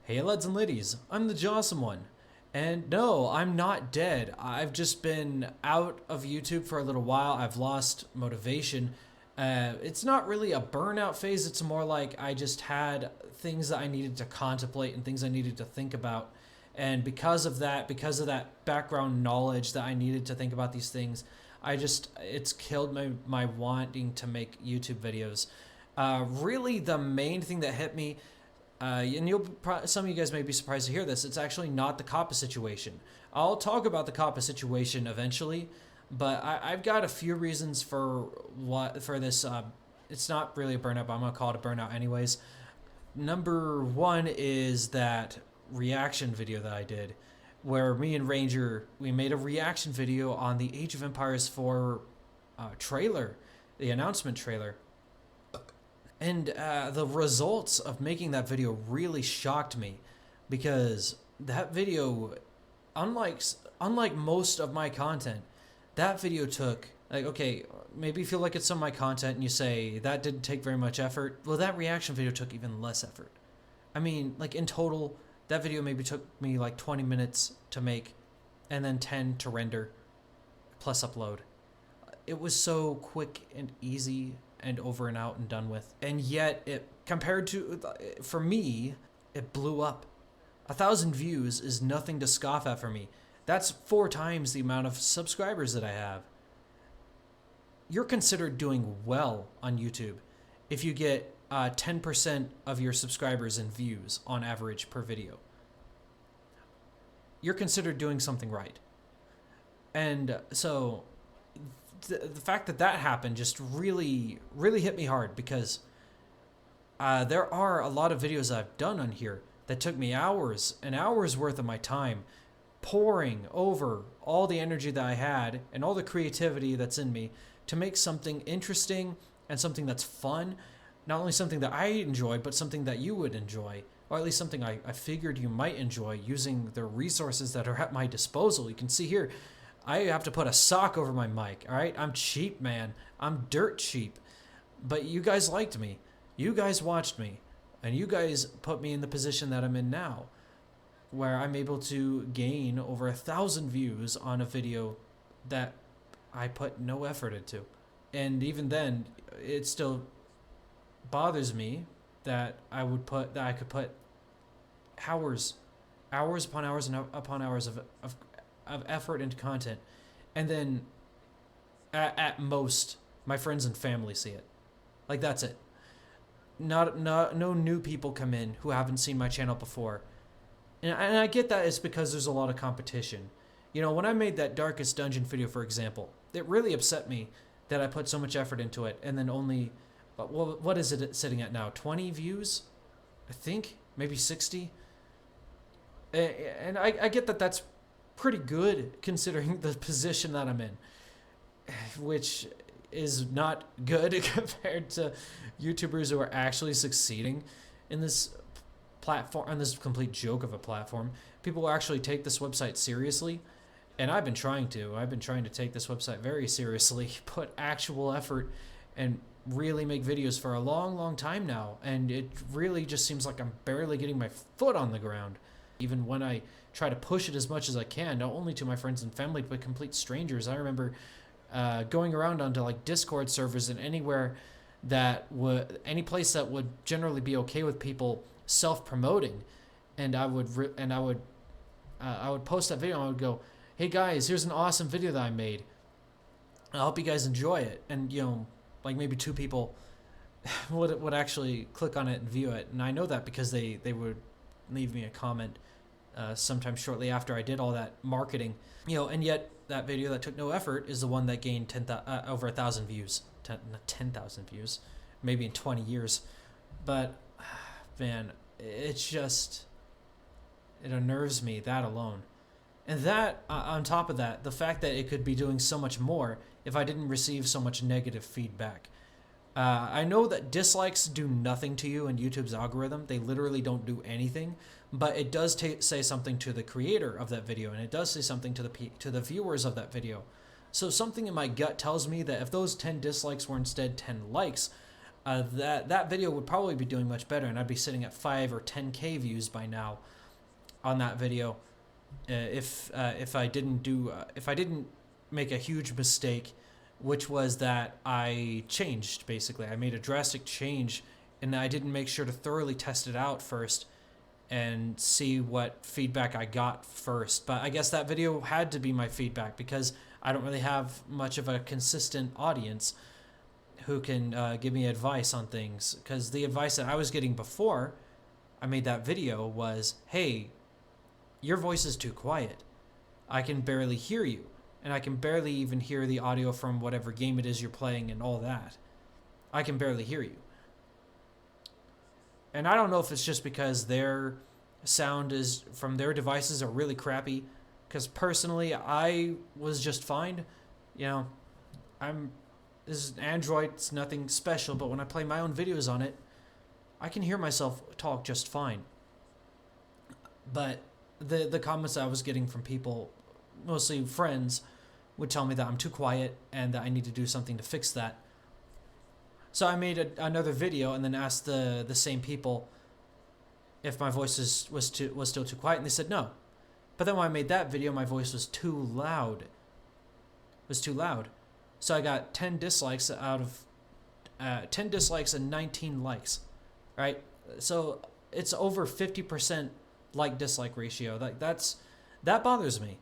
Hey lads and ladies, I'm the Jawesome one. And no, I'm not dead. I've just been out of YouTube for a little while. I've lost motivation. It's not really a burnout phase. It's more like I just had things that I needed to contemplate and things I needed to think about. And because of that background knowledge that I needed to think about these things, it's killed my wanting to make YouTube videos. Really the main thing that hit me, and some of you guys may be surprised to hear this, it's actually not the COPPA situation. I'll talk about the COPPA situation eventually, but I've got a few reasons for this. It's not really a burnout, but I'm gonna call it a burnout anyways. Number one is that reaction video that I did, where me and Ranger, we made a reaction video on the Age of Empires 4 trailer, the announcement trailer. And the results of making that video really shocked me, because that video, unlike most of my content, that video took, like, okay, maybe you feel like it's some of my content and you say that didn't take very much effort. Well, that reaction video took even less effort. I mean, like, in total, that video maybe took me like 20 minutes to make and then 10 to render plus upload. It was so quick and easy and over and out and done with. And yet, for me, it blew up. 1,000 views is nothing to scoff at for me. That's 4 times the amount of subscribers that I have. You're considered doing well on YouTube if you get 10% of your subscribers and views on average per video. You're considered doing something right. And so the fact that happened just really hit me hard, because there are a lot of videos I've done on here that took me hours and hours worth of my time, pouring over all the energy that I had and all the creativity that's in me to make something interesting and something that's fun. Not only something that I enjoy, but something that you would enjoy, or at least something I figured you might enjoy, using the resources that are at my disposal. You can see here, I have to put a sock over my mic, all right? I'm cheap, man. I'm dirt cheap. But you guys liked me. You guys watched me. And you guys put me in the position that I'm in now, where I'm able to gain over 1,000 views on a video that I put no effort into. And even then, it still bothers me that I could put hours upon hours and upon hours of effort into content, and then at most my friends and family see it. Like, that's it. No new people come in who haven't seen my channel before. And I get that it's because there's a lot of competition. You know, when I made that Darkest Dungeon video, for example, it really upset me that I put so much effort into it and then only, what is it sitting at now? 20 views? I think? Maybe 60? And I get that that's pretty good considering the position that I'm in, which is not good compared to YouTubers who are actually succeeding in this platform, on this complete joke of a platform. People who actually take this website seriously, and I've been trying to take this website very seriously, put actual effort, and really make videos for a long time now, and it really just seems like I'm barely getting my foot on the ground. Even when I try to push it as much as I can, not only to my friends and family, but complete strangers. I remember going around onto like Discord servers and any place that would generally be okay with people self-promoting, and I would post that video and I would go, "Hey guys, here's an awesome video that I made. I hope you guys enjoy it." And like maybe 2 people would actually click on it and view it, and I know that because they would leave me a comment sometime shortly after I did all that marketing, and yet that video that took no effort is the one that gained over 1,000 views, 10,000 views, maybe in 20 years. But man, it unnerves me, that alone. And that, on top of that, the fact that it could be doing so much more if I didn't receive so much negative feedback. I know that dislikes do nothing to you in YouTube's algorithm. They literally don't do anything, but it does say something to the creator of that video, and it does say something to the viewers of that video. So something in my gut tells me that if those 10 dislikes were instead 10 likes, that video would probably be doing much better, and I'd be sitting at 5 or 10K views by now on that video. If I didn't make a huge mistake, which was that I changed. Basically, I made a drastic change, and I didn't make sure to thoroughly test it out first and see what feedback I got first. But I guess that video had to be my feedback because I don't really have much of a consistent audience who can give me advice on things. Because the advice that I was getting before I made that video was, hey, your voice is too quiet. I can barely hear you. And I can barely even hear the audio from whatever game it is you're playing and all that. I can barely hear you. And I don't know if it's just because their sound is from their devices are really crappy. Because personally, I was just fine. You know, this is Android, it's nothing special. But when I play my own videos on it, I can hear myself talk just fine. But the comments I was getting from people, mostly friends, would tell me that I'm too quiet and that I need to do something to fix that. So I made another video and then asked the same people if my voice was still too quiet, and they said no. But then when I made that video, my voice was too loud. So I got 10 dislikes out of 10 dislikes and 19 likes, right? So it's over 50% like-dislike ratio. That bothers me.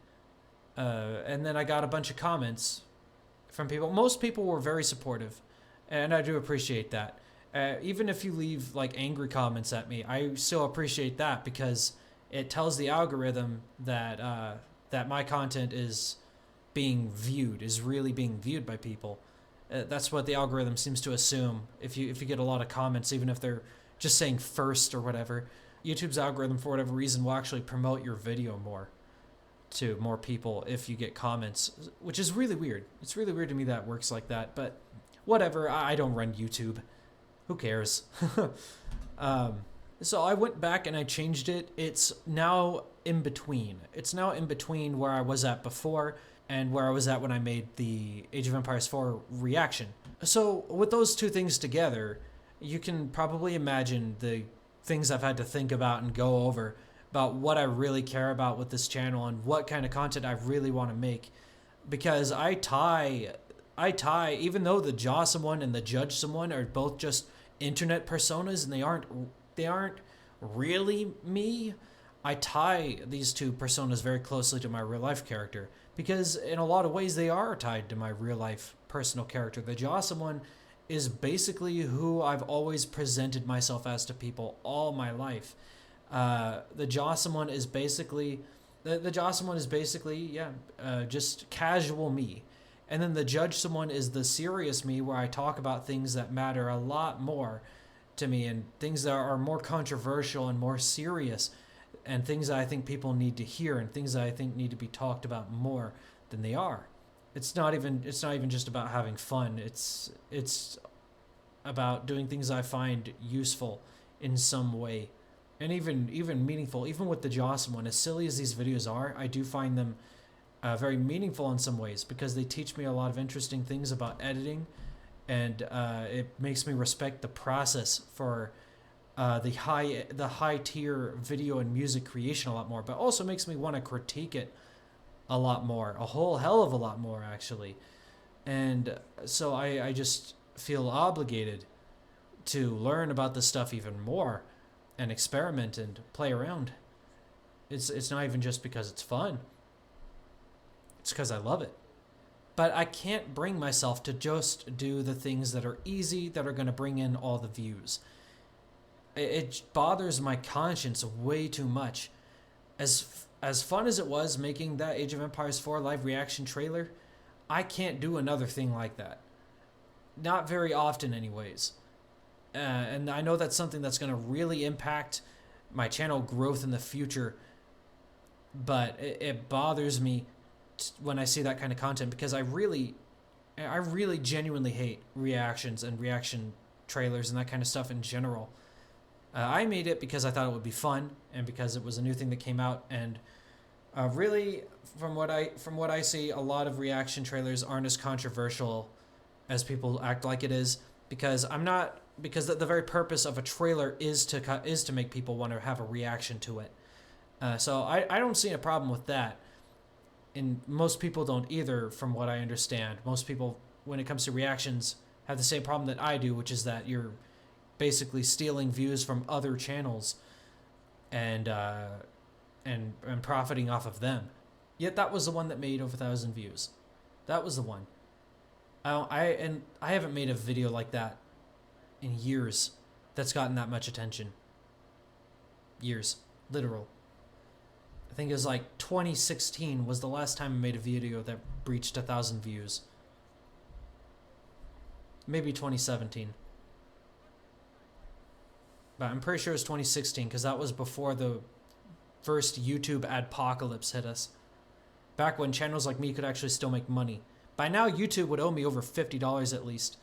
And then I got a bunch of comments from people. Most people were very supportive, and I do appreciate that. Even if you leave like angry comments at me, I still appreciate that because it tells the algorithm that that my content is really being viewed by people. That's what the algorithm seems to assume. If you get a lot of comments, even if they're just saying first or whatever, YouTube's algorithm for whatever reason will actually promote your video more to more people if you get comments, which is really weird. It's really weird to me that it works like that, but whatever. I don't run YouTube. Who cares? So I went back and I changed it. It's now in between. It's now in between where I was at before and where I was at when I made the Age of Empires 4 reaction. So with those two things together, you can probably imagine the things I've had to think about and go over about what I really care about with this channel and what kind of content I really want to make. Because I tie, even though the Jawesome one and the Judgesome one are both just internet personas and they aren't really me, I tie these two personas very closely to my real life character. Because in a lot of ways they are tied to my real life personal character. The Jawesome one is basically who I've always presented myself as to people all my life. The Jawesome one is basically just casual me, and then the Judgesome one is the serious me, where I talk about things that matter a lot more to me and things that are more controversial and more serious, and things that I think people need to hear and things that I think need to be talked about more than they are. It's not even just about having fun. It's about doing things I find useful in some way. And even meaningful. Even with the Jawesome one, as silly as these videos are, I do find them very meaningful in some ways because they teach me a lot of interesting things about editing, and it makes me respect the process for the high tier video and music creation a lot more. But also makes me want to critique it a lot more, a whole hell of a lot more actually. And so I just feel obligated to learn about this stuff even more and experiment and play around. It's not even just because it's fun. It's because I love it. But I can't bring myself to just do the things that are easy, that are going to bring in all the views. It bothers my conscience way too much. As fun as it was making that Age of Empires 4 live reaction trailer, I can't do another thing like that. Not very often anyways. And I know that's something that's going to really impact my channel growth in the future, but it bothers me when I see that kind of content because I really genuinely hate reactions and reaction trailers and that kind of stuff in general. I made it because I thought it would be fun and because it was a new thing that came out, and really from what I see, a lot of reaction trailers aren't as controversial as people act like it is, because I'm not because the very purpose of a trailer is to make people want to have a reaction to it. So I don't see a problem with that. And most people don't either, from what I understand. Most people, when it comes to reactions, have the same problem that I do, which is that you're basically stealing views from other channels and profiting off of them. Yet that was the one that made over 1,000 views. That was the one. I haven't made a video like that in years that's gotten that much attention. Years. Literal. I think it was like 2016 was the last time I made a video that breached 1,000 views. Maybe 2017. But I'm pretty sure it was 2016 because that was before the first YouTube adpocalypse hit us. Back when channels like me could actually still make money. By now, YouTube would owe me over $50 at least.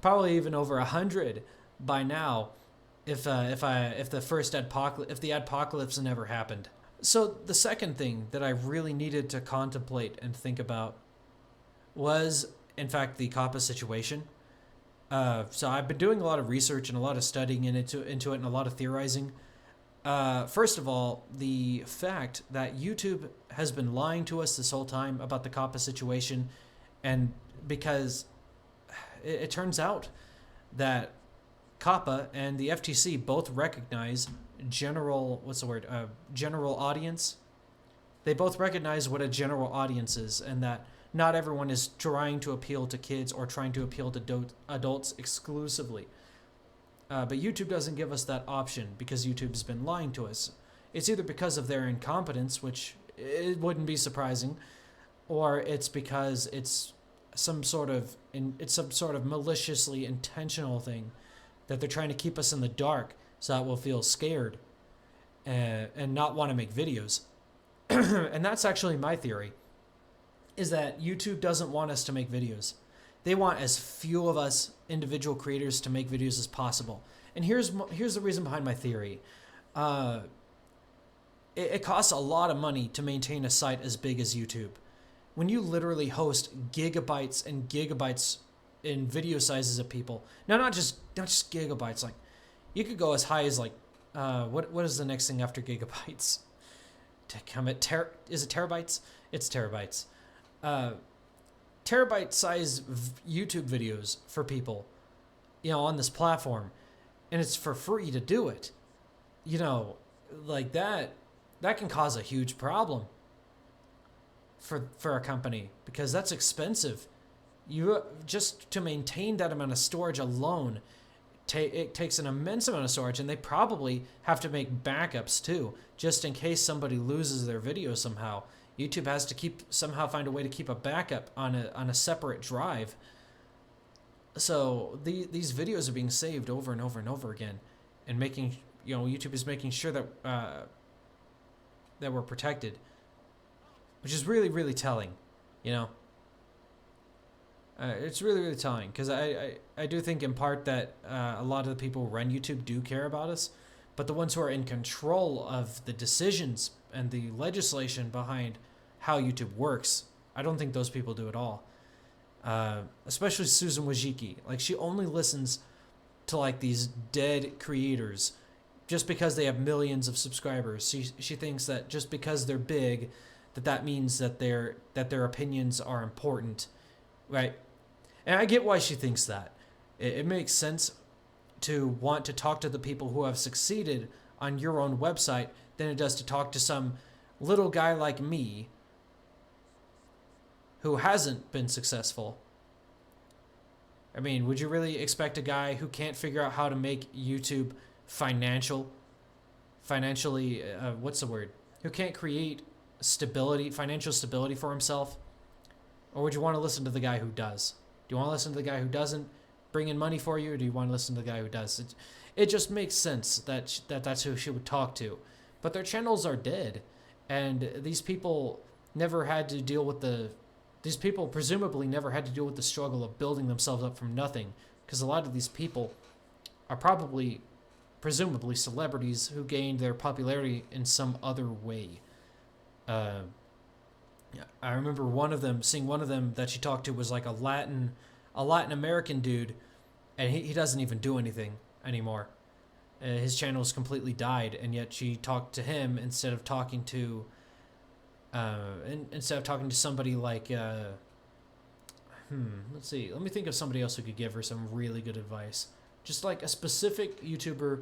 Probably even over $100 by now, if the adpocalypse never happened. So the second thing that I really needed to contemplate and think about was, in fact, the COPPA situation. So I've been doing a lot of research and a lot of studying into it and a lot of theorizing. First of all, the fact that YouTube has been lying to us this whole time about the COPPA situation, and because it turns out that COPPA and the FTC both recognize general audience. They both recognize what a general audience is, and that not everyone is trying to appeal to kids or trying to appeal to adults exclusively. But YouTube doesn't give us that option because YouTube's been lying to us. It's either because of their incompetence, which it wouldn't be surprising, or it's because it's some sort of maliciously intentional thing that they're trying to keep us in the dark so that we'll feel scared and not want to make videos. And that's actually my theory, is that YouTube doesn't want us to make videos. They want as few of us individual creators to make videos as possible. And here's the reason behind my theory. It costs a lot of money to maintain a site as big as YouTube. When you literally host gigabytes and gigabytes in video sizes of people, not just gigabytes, like you could go as high as like what is the next thing after gigabytes? Is it terabytes? It's terabytes. Terabyte size YouTube videos for people, on this platform, and it's for free to do it. Like that can cause a huge problem for a company, because that's expensive. You just to maintain that amount of storage alone, it takes an immense amount of storage, and they probably have to make backups too, just in case somebody loses their video somehow. YouTube has to somehow find a way to keep a backup on a separate drive. So these videos are being saved over and over and over again, and YouTube is making sure that that we're protected, which is really, really telling. It's really, really telling, because I do think in part that a lot of the people who run YouTube do care about us, but the ones who are in control of the decisions and the legislation behind how YouTube works, I don't think those people do at all. Especially Susan Wojcicki. Like, she only listens to like these dead creators just because they have millions of subscribers. She thinks that just because they're big, that means that their opinions are important, right? And I get why she thinks that. It makes sense to want to talk to the people who have succeeded on your own website than it does to talk to some little guy like me who hasn't been successful. I mean, would you really expect a guy who can't figure out how to make YouTube financially, who can't create financial stability for himself? Or would you want to listen to the guy who does? Do you want to listen to the guy who doesn't bring in money for you, or do you want to listen to the guy who does? It just makes sense that that's who she would talk to. But their channels are dead, and these people presumably never had to deal with the struggle of building themselves up from nothing, because a lot of these people are presumably celebrities who gained their popularity in some other way. I remember seeing one of them that she talked to was like a Latin American dude, and he doesn't even do anything anymore. His channel's completely died, and yet she talked to him instead of talking to somebody like let's see, let me think of somebody else who could give her some really good advice. Just like a specific YouTuber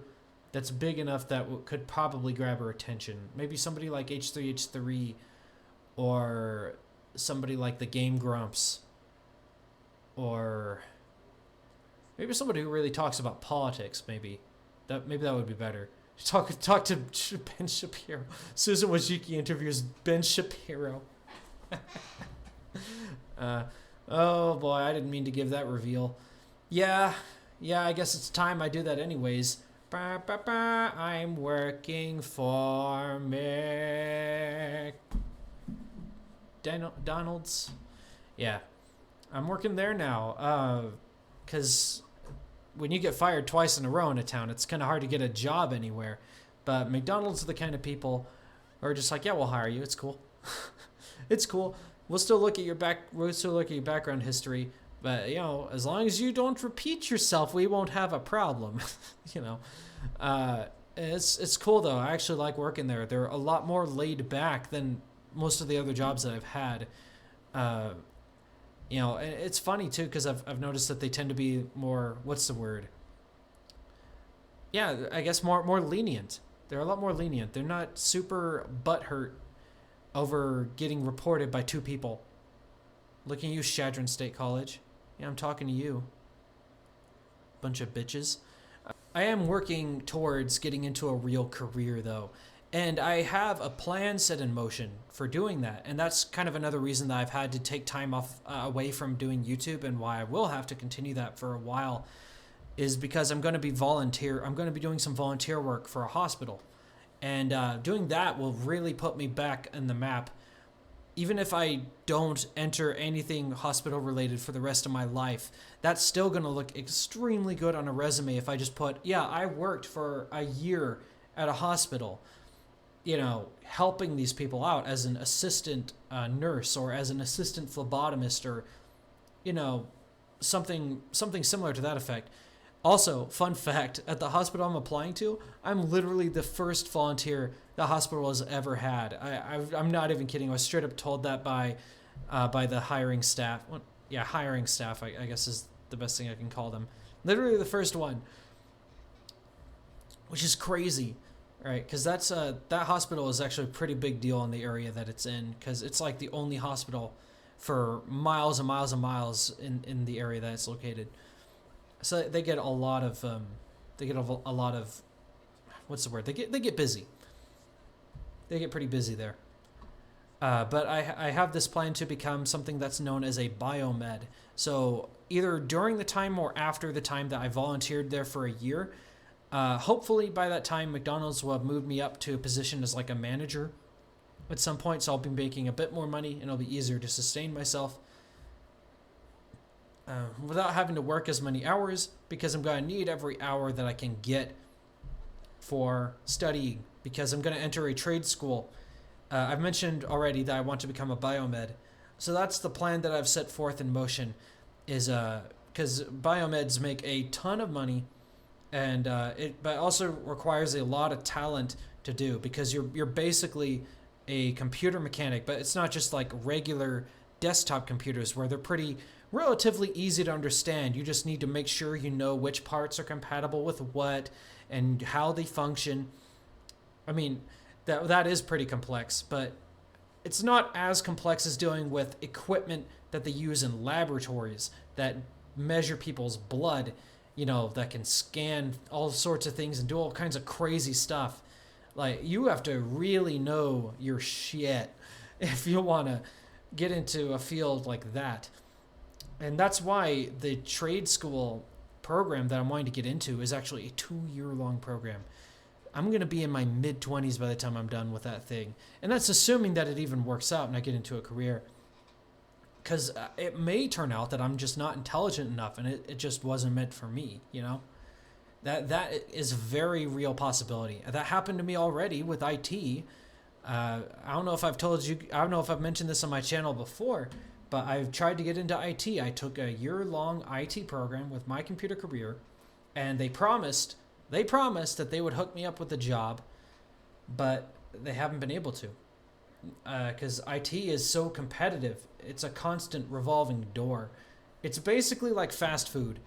that's big enough that could probably grab her attention. Maybe somebody like H3H3, or somebody like the Game Grumps, or maybe somebody who really talks about politics. Maybe that would be better. Talk to Ben Shapiro. Susan Wojcicki interviews Ben Shapiro. Oh boy, I didn't mean to give that reveal. Yeah, I guess it's time I do that anyways. I'm working for McDonald's. Yeah, I'm working there now. Because when you get fired twice in a row in a town, it's kind of hard to get a job anywhere. But McDonald's are the kind of people who are just like, yeah, we'll hire you. It's cool. It's cool. We'll still look at your background history. But, you know, as long as you don't repeat yourself, we won't have a problem. You know, it's cool though. I actually like working there. They're a lot more laid back than most of the other jobs that I've had. You know, and it's funny too, because I've noticed that they tend to be more, what's the word? Yeah, I guess more lenient. They're a lot more lenient. They're not super butthurt over getting reported by 2 people. Looking at you, Shadron State College. Yeah, I'm talking to you. Bunch of bitches. I am working towards getting into a real career though. And I have a plan set in motion for doing that. And that's kind of another reason that I've had to take time off away from doing YouTube, and why I will have to continue that for a while, is because I'm going to be doing some volunteer work for a hospital. And doing that will really put me back in the map. Even if I don't enter anything hospital related for the rest of my life, that's still going to look extremely good on a resume if I just put, yeah, I worked for a year at a hospital, you know, helping these people out as an assistant nurse, or as an assistant phlebotomist, or, you know, something similar to that effect. Also, fun fact, at the hospital I'm applying to, I'm literally the first volunteer the hospital has ever had. I'm not even kidding. I was straight up told that by the hiring staff. Well, yeah, hiring staff, I guess is the best thing I can call them. Literally the first one, which is crazy, right? Because that hospital is actually a pretty big deal in the area that it's in, because it's like the only hospital for miles and miles and miles in the area that it's located. So they get a lot of what's the word? They get busy. They get pretty busy there. But I have this plan to become something that's known as a biomed. So either during the time or after the time that I volunteered there for a year, hopefully by that time McDonald's will have moved me up to a position as like a manager at some point. So I'll be making a bit more money, and it'll be easier to sustain myself. Without having to work as many hours, because I'm going to need every hour that I can get for studying, because I'm going to enter a trade school. I've mentioned already that I want to become a biomed. So that's the plan that I've set forth in motion, is because biomeds make a ton of money, and but also requires a lot of talent to do, because you're basically a computer mechanic, but it's not just like regular desktop computers where they're pretty relatively easy to understand. You just need to make sure you know which parts are compatible with what and how they function. I mean, that is pretty complex, but it's not as complex as dealing with equipment that they use in laboratories that measure people's blood, you know, that can scan all sorts of things and do all kinds of crazy stuff. Like, you have to really know your shit if you want to get into a field like that. And that's why the trade school program that I'm wanting to get into is actually a 2-year-long program. I'm going to be in my mid-20s by the time I'm done with that thing. And that's assuming that it even works out and I get into a career. Because it may turn out that I'm just not intelligent enough and it just wasn't meant for me, you know? That is a very real possibility. That happened to me already with IT. I don't know if I've told you, I don't know if I've mentioned this on my channel before, But I've tried to get into IT. I took a year-long IT program with my computer career, and they promised that they would hook me up with a job, but they haven't been able to. Because IT is so competitive. It's a constant revolving door. It's basically like fast food,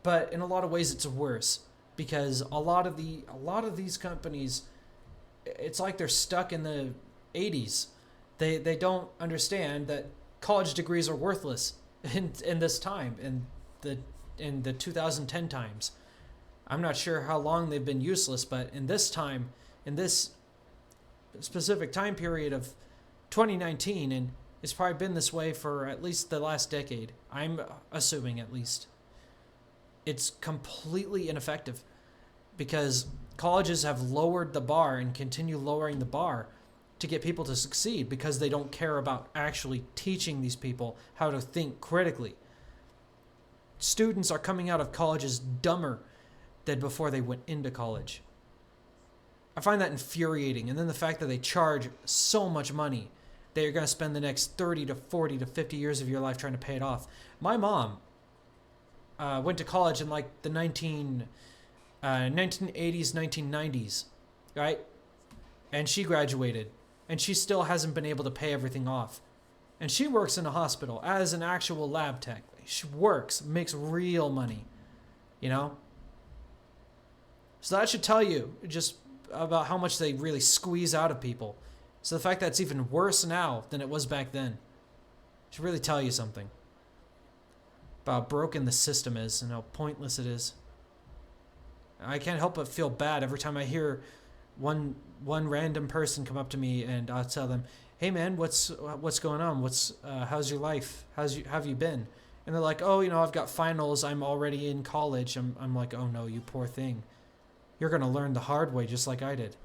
but in a lot of ways it's worse, because a lot of these companies, it's like they're stuck in the 80s. They don't understand that college degrees are worthless in this time, in the 2010 times. I'm not sure how long they've been useless, but in this time, in this specific time period of 2019, and it's probably been this way for at least the last decade, I'm assuming at least, it's completely ineffective, because colleges have lowered the bar and continue lowering the bar to get people to succeed, because they don't care about actually teaching these people how to think critically. Students are coming out of colleges dumber than before they went into college. I find that infuriating. And then the fact that they charge so much money that you're going to spend the next 30 to 40 to 50 years of your life trying to pay it off. My mom went to college in like the 1980s, 1990s, right? And she graduated. And she still hasn't been able to pay everything off. And she works in a hospital as an actual lab tech. She works, makes real money, you know? So that should tell you just about how much they really squeeze out of people. So the fact that it's even worse now than it was back then should really tell you something about how broken the system is and how pointless it is. I can't help but feel bad every time I hear one random person come up to me, and I'll tell them, "Hey man, what's going on? How's your life? Have you been?" And they're like, "Oh, I've got finals. I'm already in college." I'm like, "Oh no, you poor thing. You're gonna learn the hard way just like I did.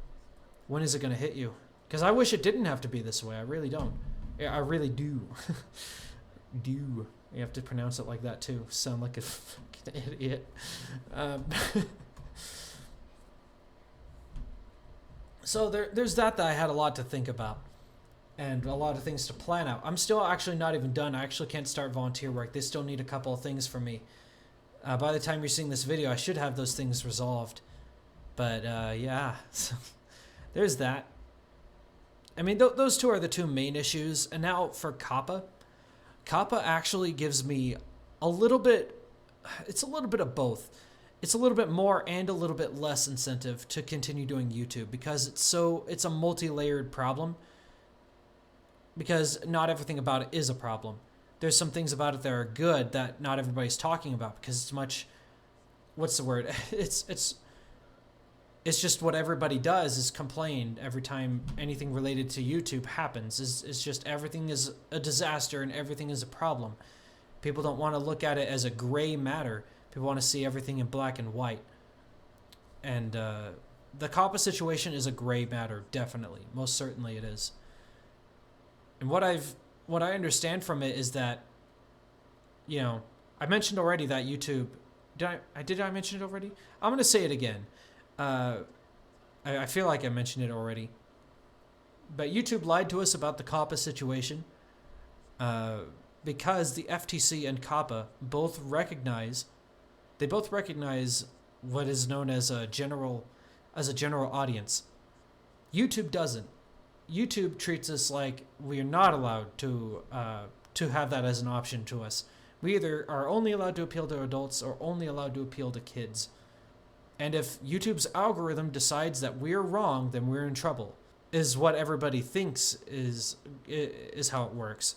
When is it gonna hit you?" Because I wish it didn't have to be this way. I really don't. I really do. Do. You have to pronounce it like that too. Sound like a fucking idiot. So there's that I had a lot to think about, and a lot of things to plan out. I'm still actually not even done. I actually can't start volunteer work. They still need a couple of things from me. By the time you're seeing this video, I should have those things resolved. But yeah, so there's that. I mean, those two are the two main issues. And now for Kappa. Kappa actually gives me a little bit, it's a little bit of both. It's a little bit more and a little bit less incentive to continue doing YouTube, because it's a multi-layered problem, because not everything about it is a problem. There's some things about it that are good that not everybody's talking about, because it's much, what's the word? It's just what everybody does is complain every time anything related to YouTube happens. It's just everything is a disaster and everything is a problem. People don't want to look at it as a gray matter. People want to see everything in black and white. And the Kappa situation is a gray matter, definitely. Most certainly it is. And what I understand from it is that, I mentioned already that YouTube, did I mention it already? I'm going to say it again. I feel like I mentioned it already. But YouTube lied to us about the Kappa situation, because the FTC and Kappa both recognize what is known as a general audience. YouTube doesn't. YouTube treats us like we are not allowed to have that as an option to us. We either are only allowed to appeal to adults or only allowed to appeal to kids. And if YouTube's algorithm decides that we're wrong, then we're in trouble, is what everybody thinks is how it works.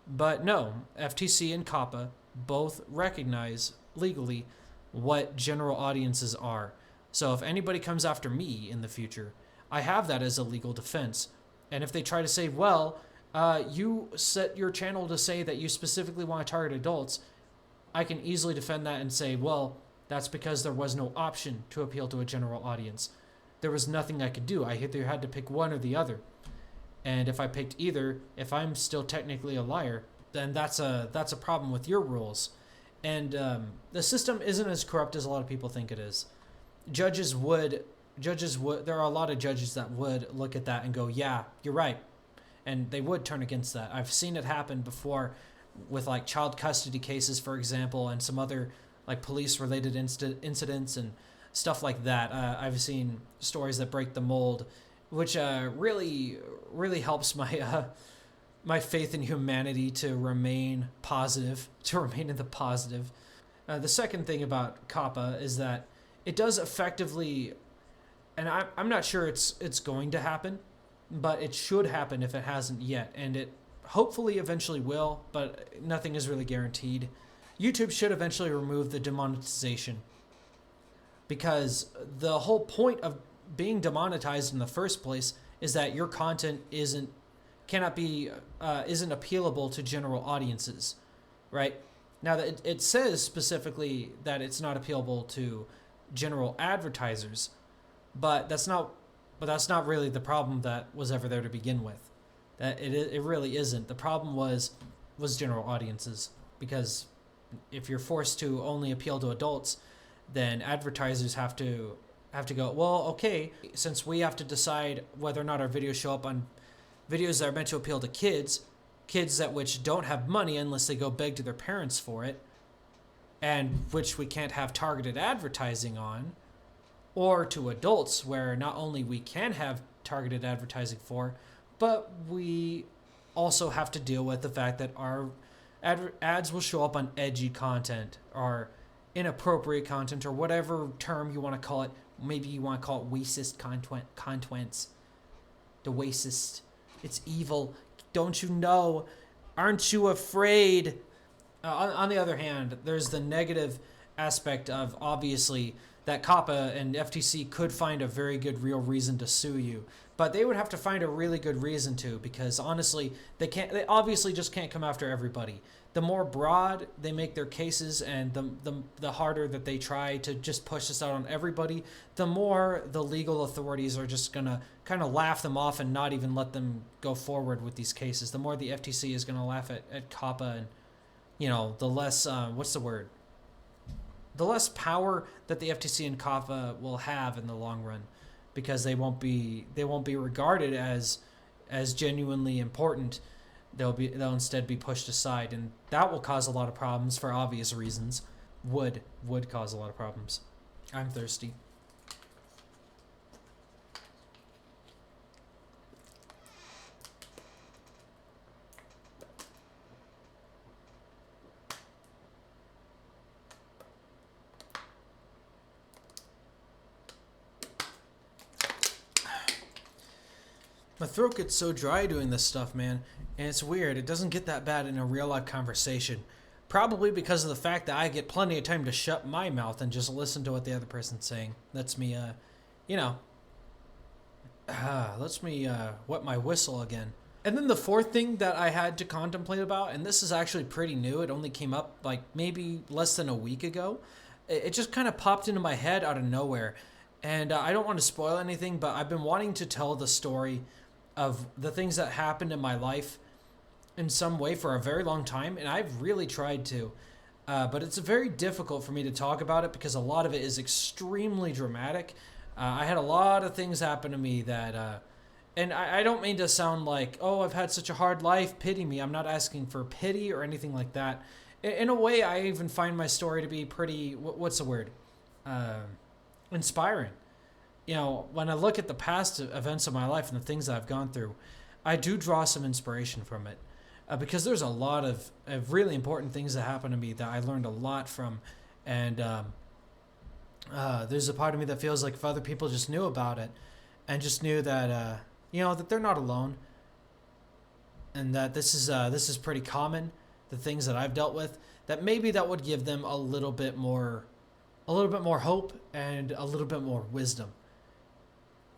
But no, FTC and Kappa both recognize legally what general audiences are. So if anybody comes after me in the future, I have that as a legal defense. And if they try to say, well, you set your channel to say that you specifically want to target adults, I can easily defend that and say, well, that's because there was no option to appeal to a general audience. There was nothing I could do. I either had to pick one or the other. And if I picked either, if I'm still technically a liar, then that's a problem with your rules. And the system isn't as corrupt as a lot of people think it is. Judges would, there are a lot of judges that would look at that and go, yeah, you're right. and they would turn against that. I've seen it happen before with like child custody cases, for example, and some other like police related incidents and stuff like that. I've seen stories that break the mold, which really helps my my faith in humanity to remain positive, to remain in the positive. The second thing about COPPA is that it does effectively, and I'm not sure it's going to happen, but it should happen if it hasn't yet, and it hopefully eventually will, but nothing is really guaranteed. YouTube should eventually remove the demonetization, because the whole point of being demonetized in the first place is that your content isn't appealable to general audiences, right? Now that it says specifically that it's not appealable to general advertisers, but that's not really the problem that was ever there to begin with. That it really isn't. The problem was general audiences, because if you're forced to only appeal to adults, then advertisers have to go, well, okay, since we have to decide whether or not our videos show up on videos that are meant to appeal to kids that which don't have money unless they go beg to their parents for it, and which we can't have targeted advertising on, or to adults where not only we can have targeted advertising for, but we also have to deal with the fact that our ads will show up on edgy content or inappropriate content, or whatever term you want to call it. Maybe you want to call it racist contents. The racist. It's evil. Don't you know? Aren't you afraid? On the other hand, there's the negative aspect of, obviously, that COPPA and FTC could find a very good real reason to sue you. But they would have to find a really good reason to, because honestly, they obviously just can't come after everybody. The more broad they make their cases, and the harder that they try to just push this out on everybody, the more the legal authorities are just going to kind of laugh them off and not even let them go forward with these cases. The more the FTC is going to laugh at COPPA, and, you know, the less, the less power that the FTC and COPPA will have in the long run, because they won't be regarded as genuinely important. They'll instead be pushed aside, and that will cause a lot of problems for obvious reasons. Would cause a lot of problems. I'm thirsty. My throat gets so dry doing this stuff, man, and it's weird. It doesn't get that bad in a real life conversation. Probably because of the fact that I get plenty of time to shut my mouth and just listen to what the other person's saying. Lets me, wet my whistle again. And then the fourth thing that I had to contemplate about, and this is actually pretty new. It only came up like maybe less than a week ago. It just kind of popped into my head out of nowhere. And I don't want to spoil anything, but I've been wanting to tell the story of the things that happened in my life in some way for a very long time, and I've really tried to, but it's very difficult for me to talk about it because a lot of it is extremely dramatic. I had a lot of things happen to me that, and I don't mean to sound like, oh, I've had such a hard life, pity me. I'm not asking for pity or anything like that. In a way, I even find my story to be pretty, what's the word, inspiring. You know, when I look at the past events of my life and the things that I've gone through, I do draw some inspiration from it, because there's a lot of really important things that happened to me that I learned a lot from, and there's a part of me that feels like if other people just knew about it and just knew that that they're not alone, and that this is pretty common, the things that I've dealt with, that maybe that would give them a little bit more hope and a little bit more wisdom.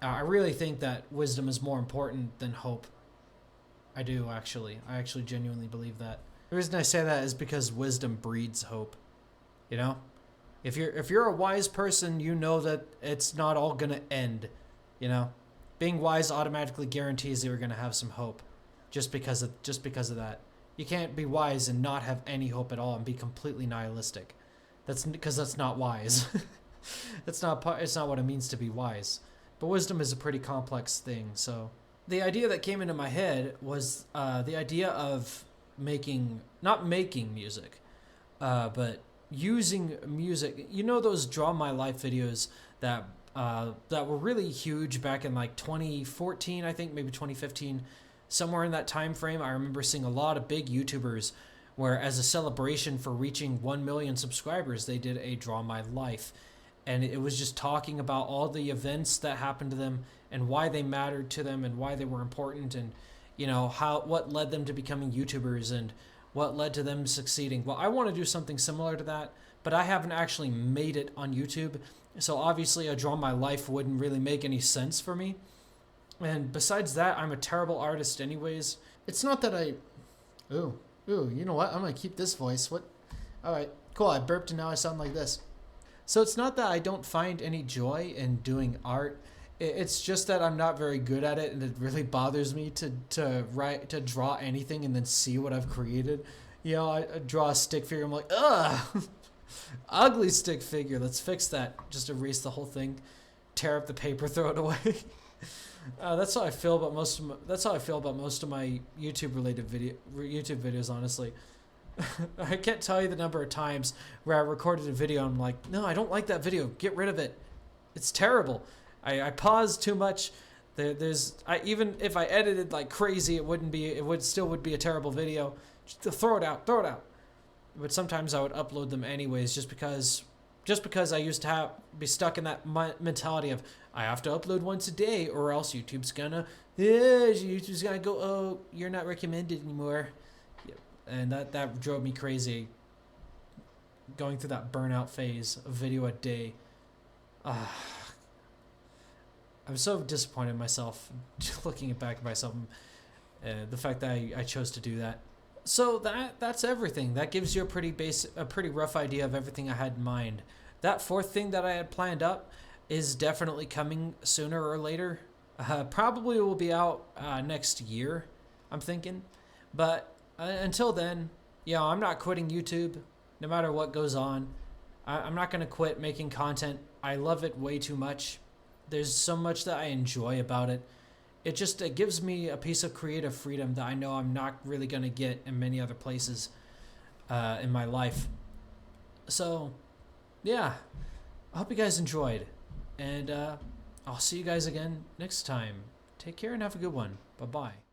I really think that wisdom is more important than hope. I do, actually. I actually genuinely believe that. The reason I say that is because wisdom breeds hope. You know? If you're a wise person, you know that it's not all gonna end. You know? Being wise automatically guarantees that you're gonna have some hope. Just because of that. You can't be wise and not have any hope at all and be completely nihilistic. That's because that's not wise. It's not what it means to be wise. But wisdom is a pretty complex thing, so the idea that came into my head was the idea of not making music, but using music. You know those Draw My Life videos that were really huge back in like 2014, I think, maybe 2015, somewhere in that time frame. I remember seeing a lot of big YouTubers where, as a celebration for reaching 1 million subscribers, they did a Draw My Life. And it was just talking about all the events that happened to them and why they mattered to them and why they were important, and what led them to becoming YouTubers and what led to them succeeding. Well, I want to do something similar to that, but I haven't actually made it on YouTube, so obviously a Draw My Life wouldn't really make any sense for me. And besides that, I'm a terrible artist anyways. It's not that I... Ooh, you know what? I'm going to keep this voice. What? Alright, cool. I burped and now I sound like this. So it's not that I don't find any joy in doing art. It's just that I'm not very good at it, and it really bothers me to draw anything and then see what I've created. I draw a stick figure. I'm like, ugh, ugly stick figure. Let's fix that. Just erase the whole thing, tear up the paper, throw it away. That's how I feel about most of my YouTube videos. Honestly. I can't tell you the number of times where I recorded a video and I'm like, no, I don't like that video. Get rid of it. It's terrible. I pause too much. Even if I edited like crazy, it still would be a terrible video. Just throw it out. But sometimes I would upload them anyways, just because I used to be stuck in that mentality of I have to upload once a day or else YouTube's gonna go, oh, you're not recommended anymore. And that drove me crazy, going through that burnout phase, a video a day. I'm so disappointed in myself, looking back at myself, the fact that I chose to do that. So that's everything. That gives you a pretty rough idea of everything I had in mind. That fourth thing that I had planned up is definitely coming sooner or later. Probably will be out next year, I'm thinking. But until then, I'm not quitting YouTube, no matter what goes on. I'm not going to quit making content. I love it way too much. There's so much that I enjoy about it. It gives me a piece of creative freedom that I know I'm not really going to get in many other places in my life. So, yeah. I hope you guys enjoyed. And I'll see you guys again next time. Take care and have a good one. Bye-bye.